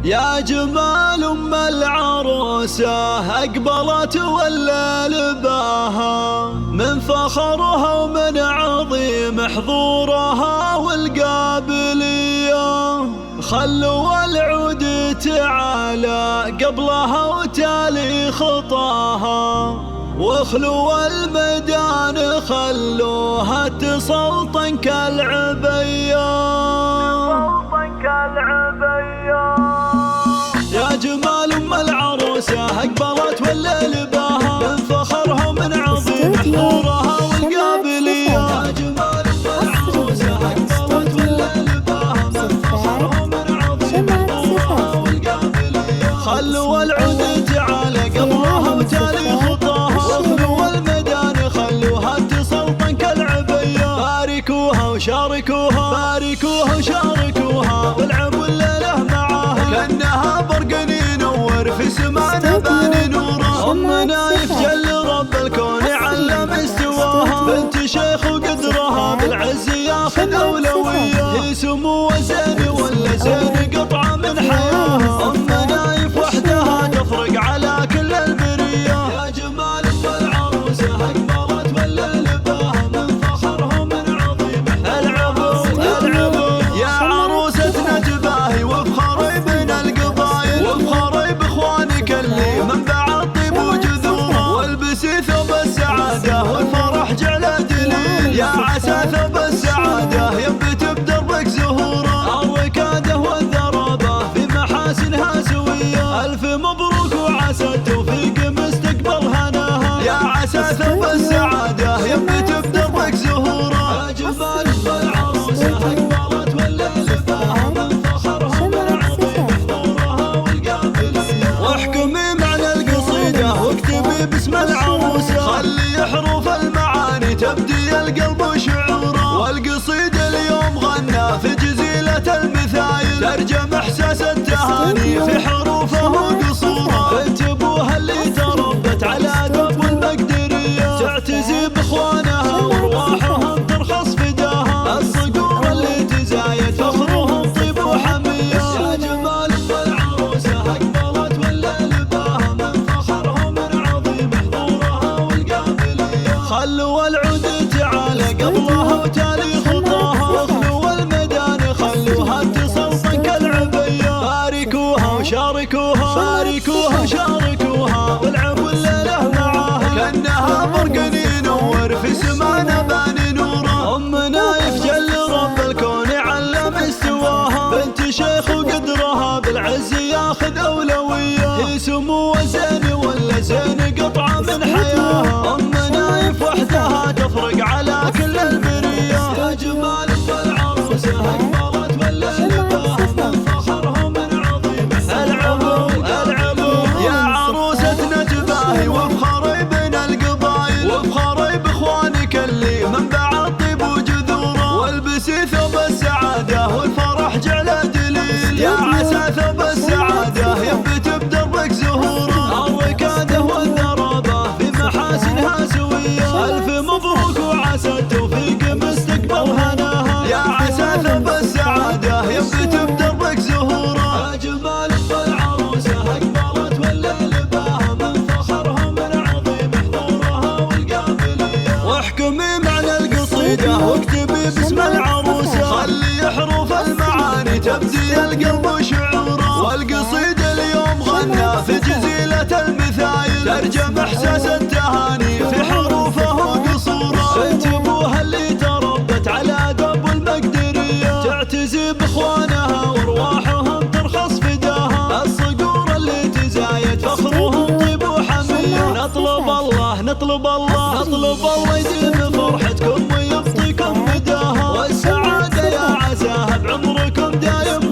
يا جمال أم العروسة أقبلت ولا لباها، من فخرها ومن عظيم حضورها والقابلية. خلوا العود تعالى قبلها وتالي خطاها، واخلوا الميدان خلوها تسلطن كالعبية. يا جمال أم العروسة أقبلت ولا لباها، من فخرها ومن عظيم حضورها والقابلية. يا جمال أم العروسة أقبلت ولا لباها، من فخرها ومن عظيم حضورها والقابلية. خلوا العود تعالى قبلها وتالي خطاها، واخلوا الميدان خلوها تسلطن كالعبية. باركوها وشاركوها، باركوها وشاركوها، والعبوا الليلة معاها كأنها برق ينور في سمانا بان نوره. أم نايف جل رب الكون علم استواها، بنت شيخ وقدرها بالعز ياخذ أولوية. هي سمو زين ولا زين قطعة من حياها، أم نايف وحدها تفرق على كل البرية. يا جمال أم العروسة أقبلت ولا لباها، من فخرها ومن عظيم العبو العبو. يا عروستنا جباهي وفخري بين القبايل، وفخري باخوانك اللي منبع الطيب وجذوره. والبسي ثوب السعادة والفرح جعله دليل، يا عسى ثوب السعادة ينبت بدربك زهوره. الركادة والذرابة في محاسنها سوية، ألف مبروك وعسى التوفيق مستقبل هناها. يا عسى ثوب السعادة ينبت بدربك زهوره. يا جمال أم العروسة أقبلت ولا لباها، من فخرها ومن عظيم حضورها والقابلية. واحكمي معنى القصيدة واكتبي باسم العروسة، خلي حروف المعاني تبدي القلب شعوره. والقصيدة اليوم غنى في جزيلة المثايل، ترجم احساس التهاني في حروفه وقصوره. بنت ابوها اللي تربت على قبو المقدرية، تعتزي باخوانها وارواحهم ترخص فداها. الصقور اللي تزايد فخرهم طيب وحمية. يا جمال أم العروسة أقبلت ولا لباها، من فخرها ومن عظيم حضورها والقابلية. خلوا العود تعالى قبلها وتالي خطاها، واخلوا الميدان خلوها تسلطن كالعبية. باركوها وشاركوها، باركوها وشاركوها، والعبوا الليلة معاها كأنها برق ينور في سمانا بان نوره. أم نايف جل رب الكون علم استواها، بنت شيخ وقدرها بالعز ياخذ أولوية. هي سمو زين ولا زين قطعة من حياها، أم نايف وحدها تفرق على كل البرية. يا جمال أم العروسة أقبلت ولا لباها، من فخرها ومن عظيم العبو العبو. يا عروستنا جباهي وفخري بين القبايل، وفخري باخوانك اللي منبع الطيب وجذوره. والبسي ثوب السعادة والفرح جعله دليل، يا عسى ثوب السعادة ينبت بدربك زهوره. الركادة والذرابة في محاسنها سوية، ألف مبروك وعسى التوفيق مستقبل هناها. يا عسى ثوب السعادة ينبت بدربك زهوره. يا جمال أم العروسة أقبلت ولا لباها، من فخرها ومن عظيم حضورها والقابلية. واحكمي معنى القصيدة واكتبي باسم العروسة، خلي حروف المعاني تبدي القلب شعوره. والقصيدة اليوم غنى في جزيلة المثايل، ترجم احساس التهاني في حروفه وقصوره. بنت ابوها اللي تربت على قبو المقدرية، تعتزي باخوانها وارواحهم ترخص فداها. الصقور اللي تزايد فخرهم طيب وحمية. نطلب الله نطلب الله نطلب الله يديم فرحتكم ويعطيكم فداها، والسعادة يا عساها بعمركم دايم